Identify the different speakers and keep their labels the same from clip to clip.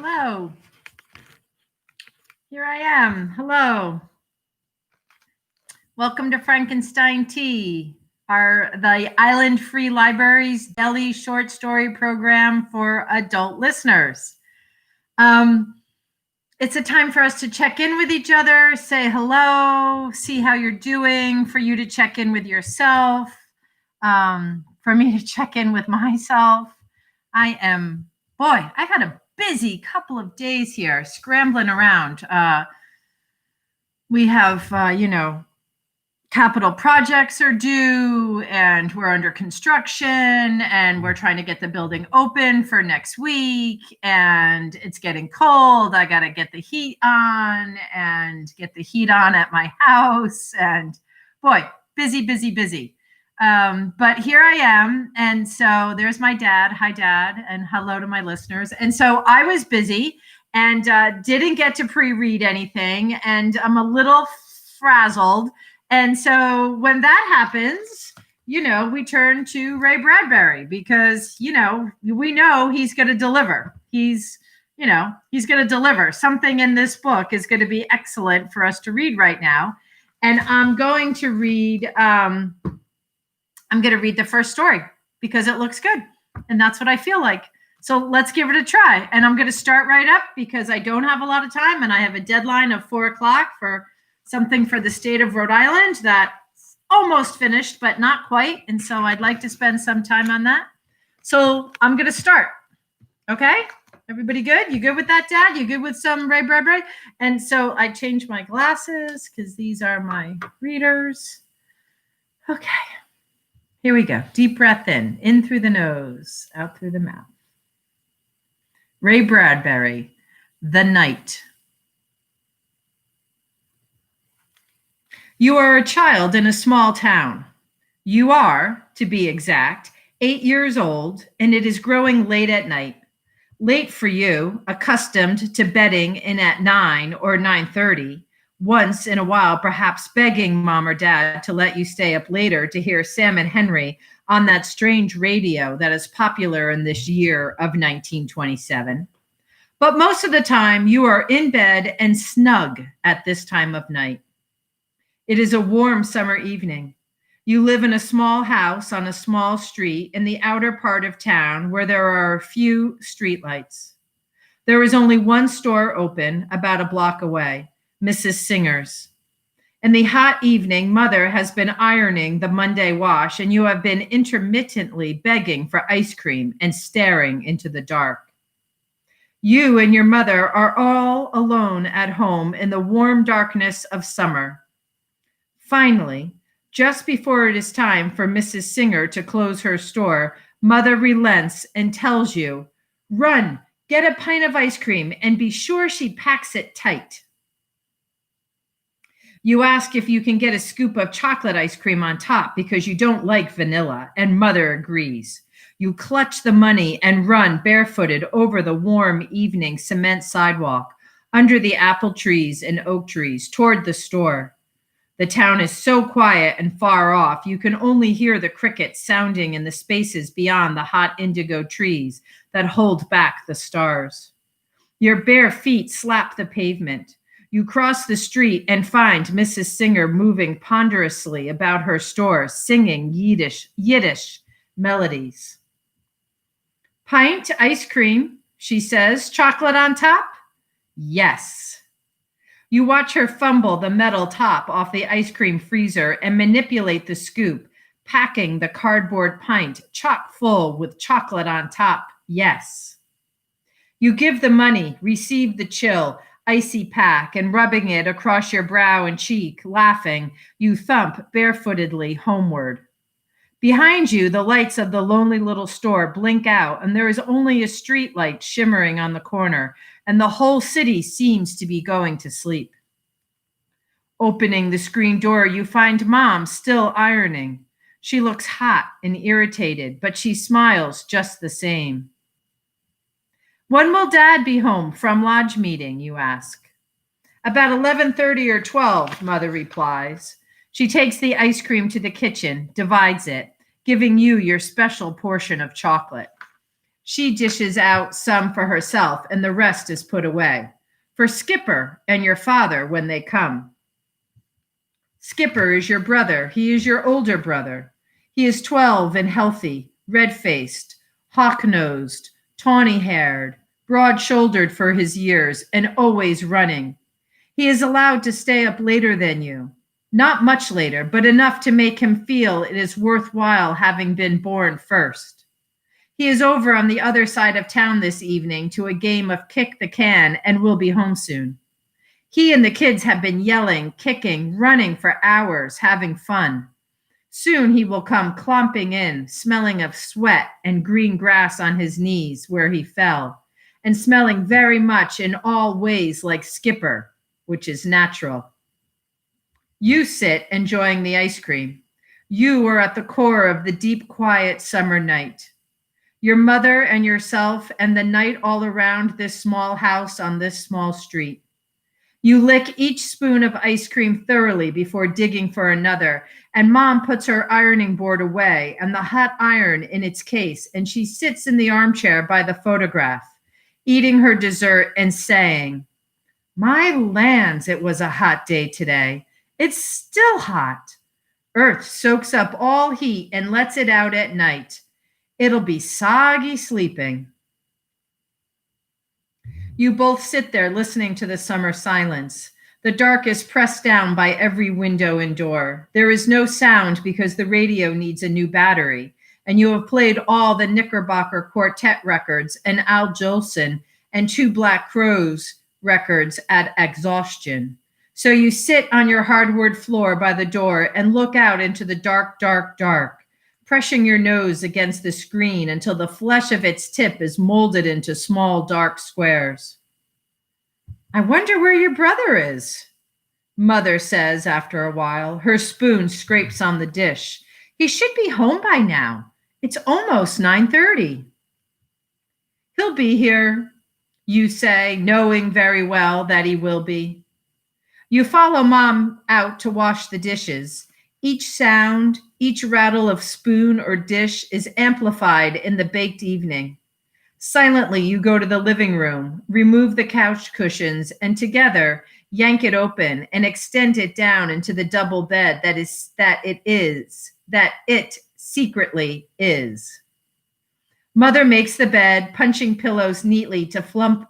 Speaker 1: Hello. Here I am. Hello. Welcome to Frankenstein Tea, the Island Free Library's daily short story program for adult listeners. It's a time for us to check in with each other, say hello, see how you're doing, for you to check in with yourself, for me to check in with myself. I had a busy couple of days here scrambling around. We have, capital projects are due and we're under construction and we're trying to get the building open for next week and it's getting cold. I got to get the heat on at my house and boy, busy. But here I am. And so there's my dad. Hi, Dad. And hello to my listeners. And so I was busy and didn't get to pre-read anything. And I'm a little frazzled. And so when that happens, we turn to Ray Bradbury because, we know he's going to deliver. He's going to deliver. Something in this book is going to be excellent for us to read right now. And I'm going to read the first story because it looks good. And that's what I feel like. So let's give it a try. And I'm going to start right up because I don't have a lot of time and I have a deadline of 4:00 for something for the state of Rhode Island that's almost finished, but not quite. And so I'd like to spend some time on that. So I'm going to start. Okay. Everybody good? You good with that, Dad? You good with some Ray Bradbury? And so I changed my glasses because these are my readers. Okay. Here we go. Deep breath in through the nose, out through the mouth. Ray Bradbury, The Night. You are a child in a small town. You are, to be exact, 8 years old, and it is growing late at night. Late for you, accustomed to bedding in at 9 or 9:30, once in a while perhaps begging Mom or Dad to let you stay up later to hear Sam and Henry on that strange radio that is popular in this year of 1927. But most of the time you are in bed and snug at this time of night. It is a warm summer evening. You live in a small house on a small street in the outer part of town where there are few streetlights. There is only one store open about a block away, Mrs. Singer's. In the hot evening, Mother has been ironing the Monday wash and you have been intermittently begging for ice cream and staring into the dark. You and your mother are all alone at home in the warm darkness of summer. Finally, just before it is time for Mrs. Singer to close her store, Mother relents and tells you, "Run, get a pint of ice cream and be sure she packs it tight." You ask if you can get a scoop of chocolate ice cream on top because you don't like vanilla, and Mother agrees. You clutch the money and run barefooted over the warm evening cement sidewalk, under the apple trees and oak trees, toward the store. The town is so quiet and far off, you can only hear the crickets sounding in the spaces beyond the hot indigo trees that hold back the stars. Your bare feet slap the pavement. You cross the street and find Mrs. Singer moving ponderously about her store, singing Yiddish melodies. "Pint ice cream," she says. "Chocolate on top?" "Yes." You watch her fumble the metal top off the ice cream freezer and manipulate the scoop, packing the cardboard pint chock full with chocolate on top. Yes. You give the money, receive the chill, icy pack, and rubbing it across your brow and cheek, laughing, you thump barefootedly homeward. Behind you, the lights of the lonely little store blink out, and there is only a street light shimmering on the corner, and the whole city seems to be going to sleep. Opening the screen door, you find Mom still ironing. She looks hot and irritated, but she smiles just the same. "When will Dad be home from lodge meeting?" you ask. "About 11:30 or 12, Mother replies. She takes the ice cream to the kitchen, divides it, giving you your special portion of chocolate. She dishes out some for herself, and the rest is put away for Skipper and your father when they come. Skipper is your brother. He is your older brother. He is 12 and healthy, red-faced, hawk-nosed, tawny-haired, broad-shouldered for his years, and always running. He is allowed to stay up later than you. Not much later, but enough to make him feel it is worthwhile having been born first. He is over on the other side of town this evening to a game of kick the can and will be home soon. He and the kids have been yelling, kicking, running for hours, having fun. Soon he will come clomping in, smelling of sweat and green grass on his knees where he fell, and smelling very much in all ways like Skipper, which is natural. You sit enjoying the ice cream. You are at the core of the deep, quiet summer night. Your mother and yourself and the night all around this small house on this small street. You lick each spoon of ice cream thoroughly before digging for another, and Mom puts her ironing board away and the hot iron in its case, and she sits in the armchair by the photograph, eating her dessert and saying, "My lands, it was a hot day today. It's still hot. Earth soaks up all heat and lets it out at night. It'll be soggy sleeping." You both sit there listening to the summer silence. The dark is pressed down by every window and door. There is no sound because the radio needs a new battery, and you have played all the Knickerbocker Quartet records and Al Jolson and Two Black Crows records at exhaustion. So you sit on your hardwood floor by the door and look out into the dark, dark, dark, pressing your nose against the screen until the flesh of its tip is molded into small, dark squares. "I wonder where your brother is," Mother says after a while. Her spoon scrapes on the dish. "He should be home by now. It's almost 9:30. "He'll be here," you say, knowing very well that he will be. You follow Mom out to wash the dishes. Each sound, each rattle of spoon or dish is amplified in the baked evening. Silently, you go to the living room, remove the couch cushions, and together yank it open and extend it down into the double bed that it secretly is. Mother makes the bed, punching pillows neatly to flump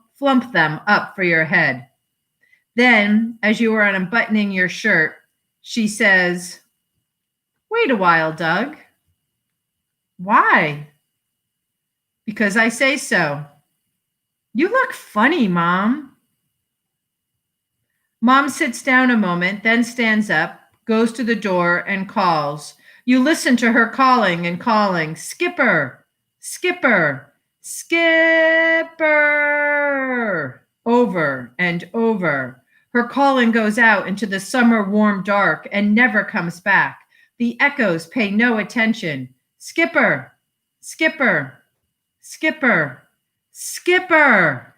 Speaker 1: them up for your head. Then, as you are unbuttoning your shirt, she says, "Wait a while, Doug." "Why?" "Because I say so." "You look funny, Mom." Mom sits down a moment, then stands up, goes to the door, and calls. You listen to her calling and calling, "Skipper, Skipper, Skipper," over and over. Her calling goes out into the summer warm dark and never comes back. The echoes pay no attention. "Skipper, Skipper, Skipper, Skipper."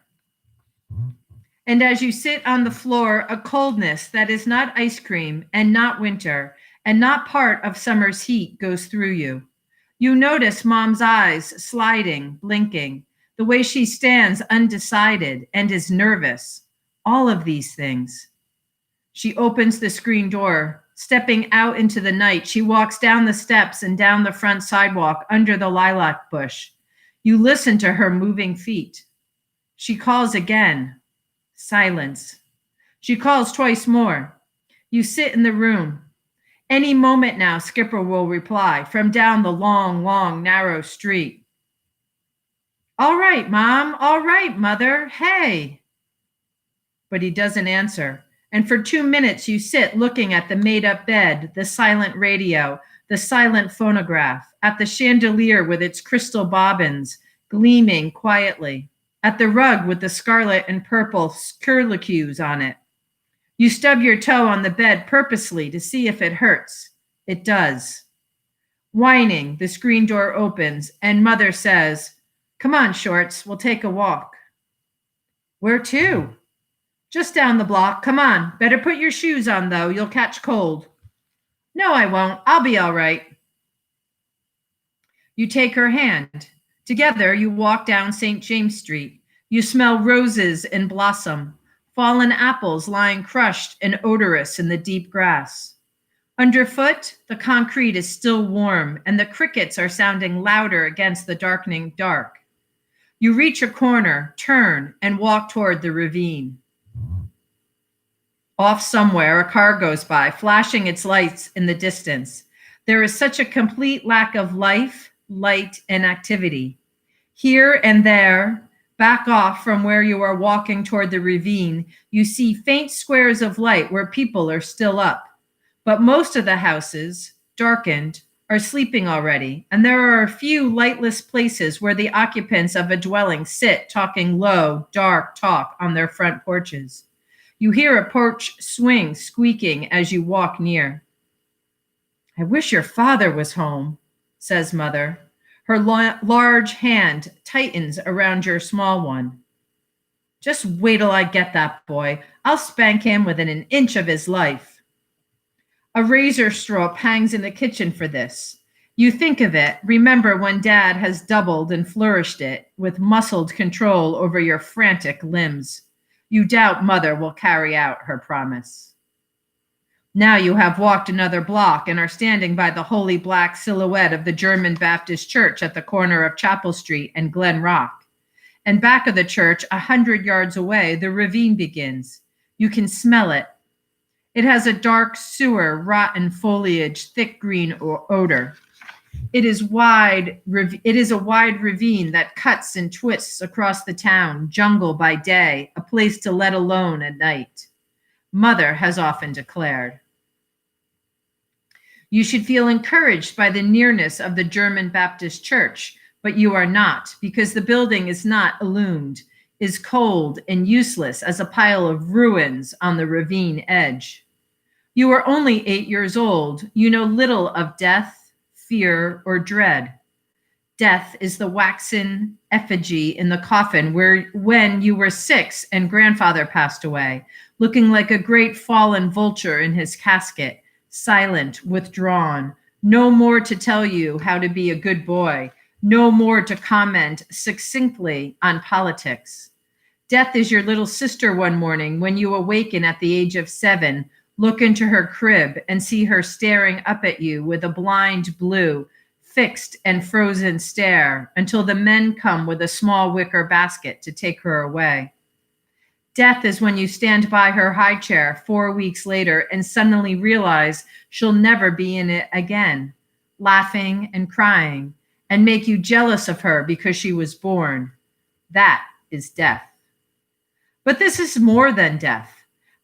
Speaker 1: And as you sit on the floor, a coldness that is not ice cream and not winter and not part of summer's heat goes through you. You notice Mom's eyes sliding, blinking, the way she stands undecided and is nervous. All of these things. She opens the screen door. Stepping out into the night, she walks down the steps and down the front sidewalk under the lilac bush. You listen to her moving feet. She calls again. Silence. She calls twice more. You sit in the room. Any moment now, Skipper will reply from down the long, long, narrow street. "All right, Mom. All right, Mother. Hey." But he doesn't answer. And for 2 minutes, you sit looking at the made-up bed, the silent radio, the silent phonograph, at the chandelier with its crystal bobbins, gleaming quietly, at the rug with the scarlet and purple curlicues on it. You stub your toe on the bed purposely to see if it hurts. It does. Whining, the screen door opens, and Mother says, "Come on, Shorts, we'll take a walk." "Where to?" "Just down the block. Come on. Better put your shoes on, though. You'll catch cold." "No, I won't. I'll be all right." You take her hand. Together, you walk down St. James Street. You smell roses in blossom, fallen apples lying crushed and odorous in the deep grass. Underfoot, the concrete is still warm, and the crickets are sounding louder against the darkening dark. You reach a corner, turn, and walk toward the ravine. Off somewhere, a car goes by, flashing its lights in the distance. There is such a complete lack of life, light, and activity. Here and there, back off from where you are walking toward the ravine, you see faint squares of light where people are still up. But most of the houses, darkened, are sleeping already, and there are a few lightless places where the occupants of a dwelling sit talking low, dark talk on their front porches. You hear a porch swing squeaking as you walk near. "I wish your father was home," says Mother. Her large hand tightens around your small one. "Just wait till I get that boy. I'll spank him within an inch of his life." A razor strop hangs in the kitchen for this. You think of it, remember when Dad has doubled and flourished it with muscled control over your frantic limbs. You doubt Mother will carry out her promise. Now you have walked another block and are standing by the holy black silhouette of the German Baptist Church at the corner of Chapel Street and Glen Rock. And back of the church, 100 yards away, the ravine begins. You can smell it. It has a dark sewer, rotten foliage, thick green odor. It is a wide ravine that cuts and twists across the town, jungle by day, a place to let alone at night. Mother has often declared. You should feel encouraged by the nearness of the German Baptist Church, but you are not, because the building is not illumined, is cold and useless as a pile of ruins on the ravine edge. You are only 8 years old. You know little of death, fear, or dread. Death is the waxen effigy in the coffin when you were 6 and grandfather passed away, looking like a great fallen vulture in his casket, silent, withdrawn, no more to tell you how to be a good boy, no more to comment succinctly on politics. Death is your little sister one morning when you awaken at the age of 7, look into her crib and see her staring up at you with a blind blue, fixed and frozen stare until the men come with a small wicker basket to take her away. Death is when you stand by her high chair 4 weeks later and suddenly realize she'll never be in it again, laughing and crying, and make you jealous of her because she was born. That is death. But this is more than death.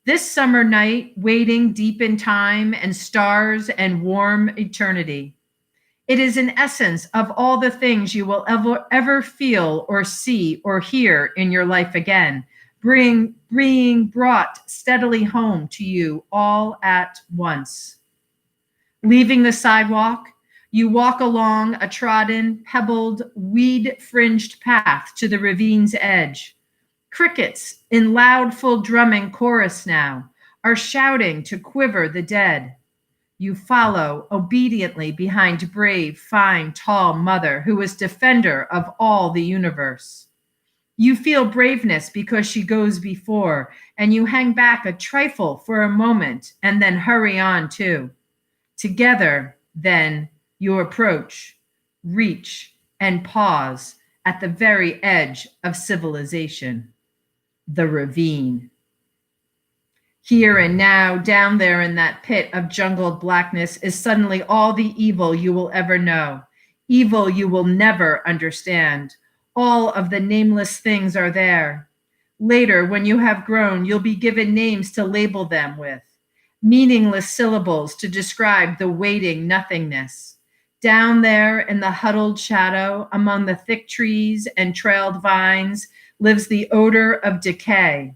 Speaker 1: This summer night, waiting deep in time and stars and warm eternity. It is an essence of all the things you will ever feel or see or hear in your life again, being brought steadily home to you all at once. Leaving the sidewalk, you walk along a trodden, pebbled, weed-fringed path to the ravine's edge. Crickets, in loud, full drumming chorus now, are shouting to quiver the dead. You follow obediently behind brave, fine, tall Mother, who is defender of all the universe. You feel braveness because she goes before, and you hang back a trifle for a moment and then hurry on too. Together, then, you approach, reach, and pause at the very edge of civilization. The ravine. Here and now, down there in that pit of jungled blackness, is suddenly all the evil you will ever know, evil you will never understand. All of the nameless things are there. Later, when you have grown, you'll be given names to label them with, meaningless syllables to describe the waiting nothingness. Down there in the huddled shadow, among the thick trees and trailed vines, lives the odor of decay.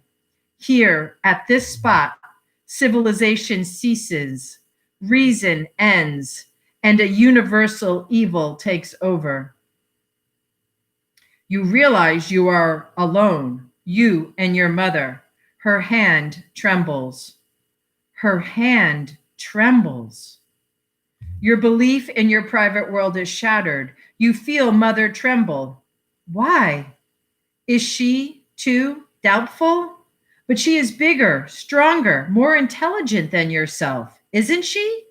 Speaker 1: Here, at this spot, civilization ceases, reason ends, and a universal evil takes over. You realize you are alone, you and your mother. Her hand trembles. Her hand trembles. Your belief in your private world is shattered. You feel mother tremble. Why? Is she, too, doubtful? But she is bigger, stronger, more intelligent than yourself, isn't she?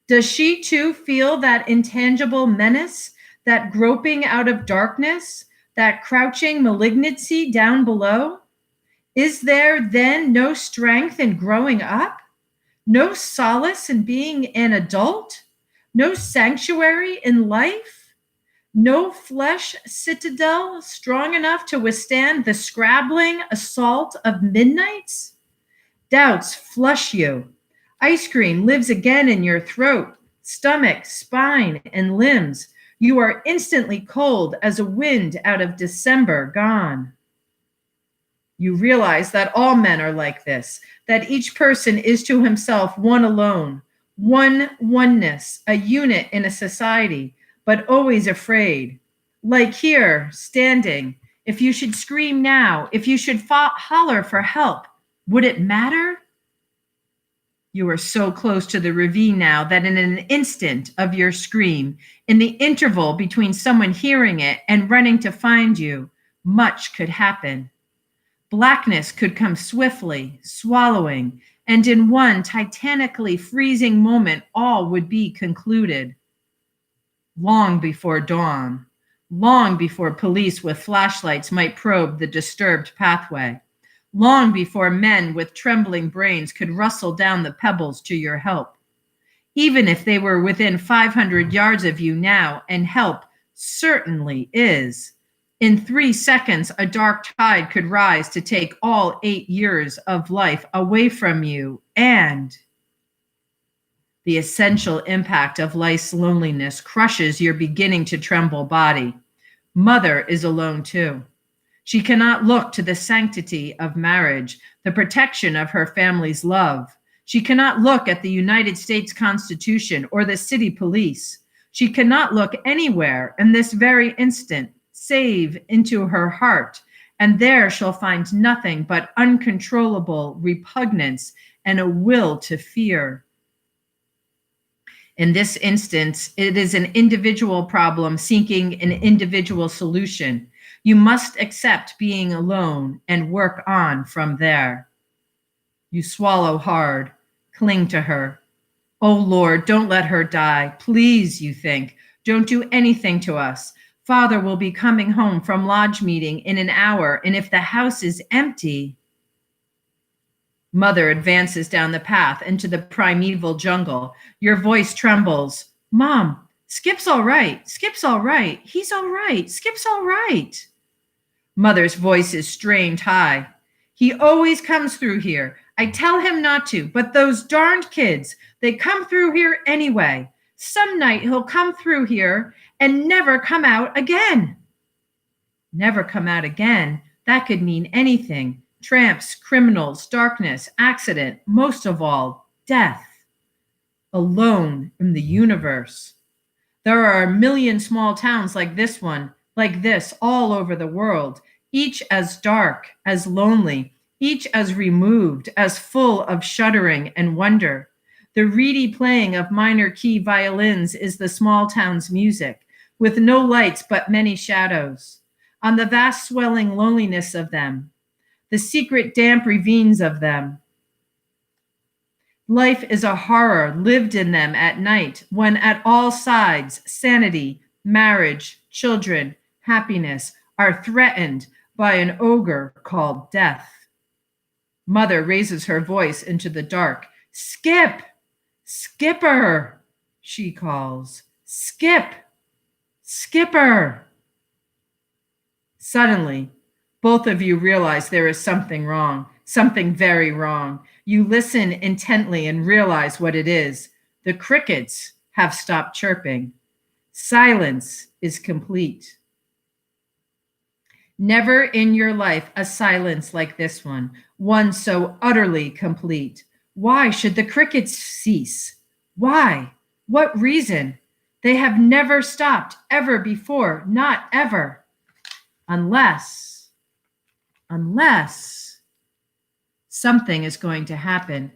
Speaker 1: Does she, too, feel that intangible menace, that groping out of darkness, that crouching malignancy down below? Is there then no strength in growing up? No solace in being an adult? No sanctuary in life? No flesh citadel strong enough to withstand the scrabbling assault of midnights? Doubts flush you. Ice cream lives again in your throat, stomach, spine, and limbs. You are instantly cold as a wind out of December gone. You realize that all men are like this, that each person is to himself one alone, one oneness, a unit in a society, but always afraid. Like here, standing, if you should scream now, if you should holler for help, would it matter? You are so close to the ravine now that in an instant of your scream, in the interval between someone hearing it and running to find you, much could happen. Blackness could come swiftly, swallowing, and in one titanically freezing moment, all would be concluded. Long before dawn, long before police with flashlights might probe the disturbed pathway, long before men with trembling brains could rustle down the pebbles to your help. Even if they were within 500 yards of you now, and help certainly is, in 3 seconds, a dark tide could rise to take all 8 years of life away from you, and the essential impact of life's loneliness crushes your beginning to tremble body. Mother is alone too. She cannot look to the sanctity of marriage, the protection of her family's love. She cannot look at the United States Constitution or the city police. She cannot look anywhere in this very instant, save into her heart, and there she'll find nothing but uncontrollable repugnance and a will to fear. In this instance, it is an individual problem seeking an individual solution. You must accept being alone and work on from there. You swallow hard, cling to her. Oh Lord, don't let her die. Please, you think, don't do anything to us. Father will be coming home from lodge meeting in an hour, and if the house is empty... Mother advances down the path into the primeval jungle. Your voice trembles. Mom, Skip's all right. Skip's all right. He's all right. Skip's all right. Mother's voice is strained high. He always comes through here. I tell him not to, but those darned kids, they come through here anyway. Some night he'll come through here and never come out again. Never come out again. That could mean anything. Tramps, criminals, darkness, accident, most of all, death. Alone in the universe. There are a million small towns like this one, like this, all over the world, each as dark, as lonely, each as removed, as full of shuddering and wonder. The reedy playing of minor key violins is the small town's music, with no lights but many shadows. On the vast swelling loneliness of them, the secret damp ravines of them. Life is a horror lived in them at night, when at all sides sanity, marriage, children, happiness are threatened by an ogre called death. Mother raises her voice into the dark. Skip! Skipper! She calls. Skip! Skipper! Suddenly, both of you realize there is something wrong, something very wrong. You listen intently and realize what it is. The crickets have stopped chirping. Silence is complete. Never in your life a silence like this one so utterly complete. Why should the crickets cease? Why? What reason? They have never stopped ever before, not ever. Unless something is going to happen.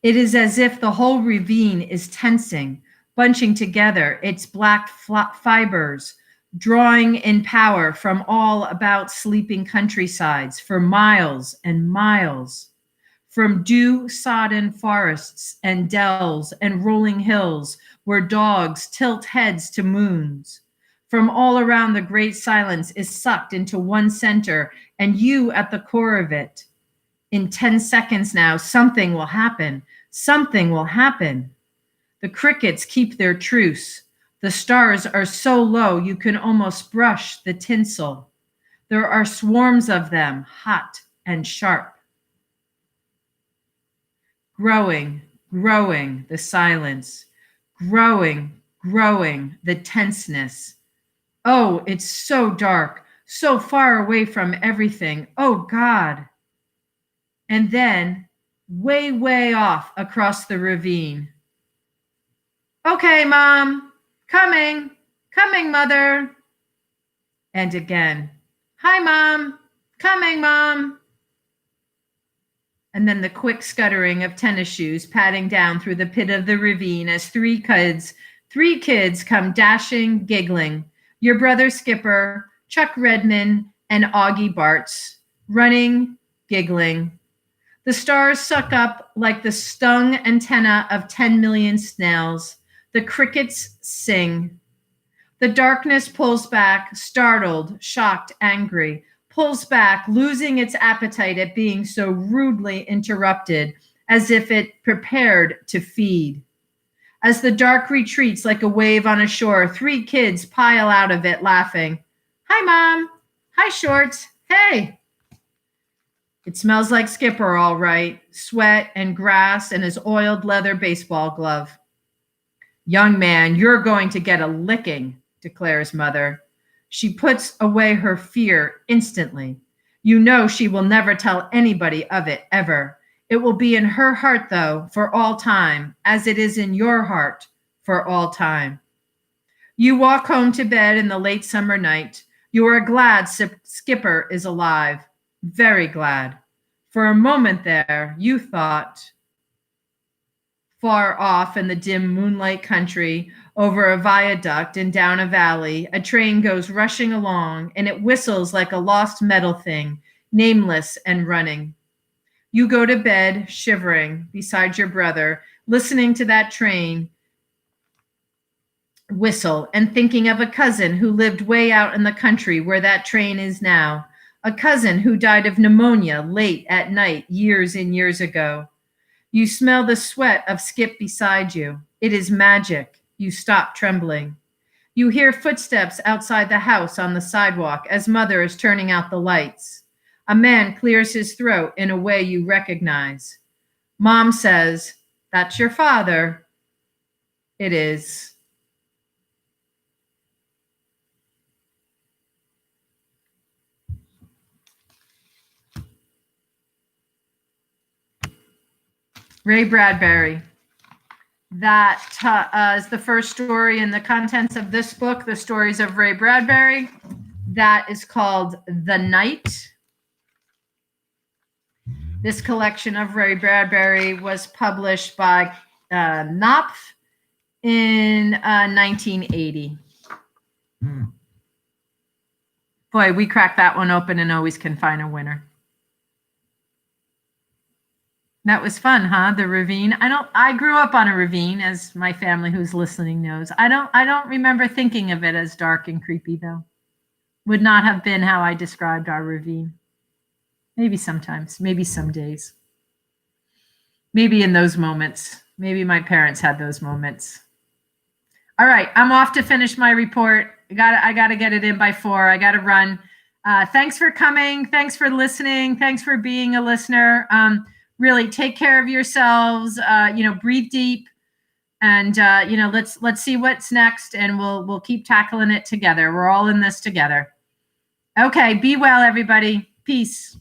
Speaker 1: It is as if the whole ravine is tensing. bunching together its black fibers, drawing in power from all about sleeping countrysides for miles and miles, from dew-sodden forests and dells and rolling hills where dogs tilt heads to moons. From all around, the great silence is sucked into one center, and you at the core of it. In 10 seconds now, something will happen. Something will happen. The crickets keep their truce. The stars are so low you can almost brush the tinsel. There are swarms of them, hot and sharp. Growing, growing the silence. Growing, growing the tenseness. Oh, it's so dark, so far away from everything. Oh, God. And then, way, way off across the ravine. Okay, Mom. Coming. Coming, Mother. And again. Hi, Mom. Coming, Mom. And then the quick scuttering of tennis shoes padding down through the pit of the ravine as three kids come dashing, giggling. Your brother Skipper, Chuck Redman, and Augie Bartz, running, giggling. The stars suck up like the stung antenna of 10 million snails. The crickets sing. The darkness pulls back, startled, shocked, angry, pulls back, losing its appetite at being so rudely interrupted, as if it prepared to feed. As the dark retreats like a wave on a shore, three kids pile out of it laughing. Hi, Mom. Hi, Shorts. Hey. It smells like Skipper, all right. Sweat and grass and his oiled leather baseball glove. Young man, you're going to get a licking, declares Mother. She puts away her fear instantly. You know she will never tell anybody of it, ever. It will be in her heart, though, for all time, as it is in your heart for all time. You walk home to bed in the late summer night. You are glad Skipper is alive. Very glad. For a moment there, you thought, far off in the dim moonlight country, over a viaduct and down a valley, a train goes rushing along, and it whistles like a lost metal thing, nameless and running. You go to bed, shivering, beside your brother, listening to that train whistle and thinking of a cousin who lived way out in the country where that train is now, a cousin who died of pneumonia late at night years and years ago. You smell the sweat of Skip beside you. It is magic. You stop trembling. You hear footsteps outside the house on the sidewalk as Mother is turning out the lights. A man clears his throat in a way you recognize. Mom says, "That's your father." It is. Ray Bradbury. That is the first story in the contents of this book, The Stories of Ray Bradbury. That is called The Night. This collection of Ray Bradbury was published by Knopf in 1980. Boy, we crack that one open and always can find a winner. That was fun, huh? The ravine. I grew up on a ravine, as my family who's listening knows. I don't remember thinking of it as dark and creepy, though. Would not have been how I described our ravine. Maybe sometimes, maybe some days. Maybe in those moments. Maybe my parents had those moments. All right, I'm off to finish my report. I got to get it in by 4. I got to run. Thanks for coming. Thanks for listening. Thanks for being a listener. Really take care of yourselves, breathe deep, and let's see what's next, and we'll keep tackling it together. We're all in this together. Okay, be well, everybody. Peace.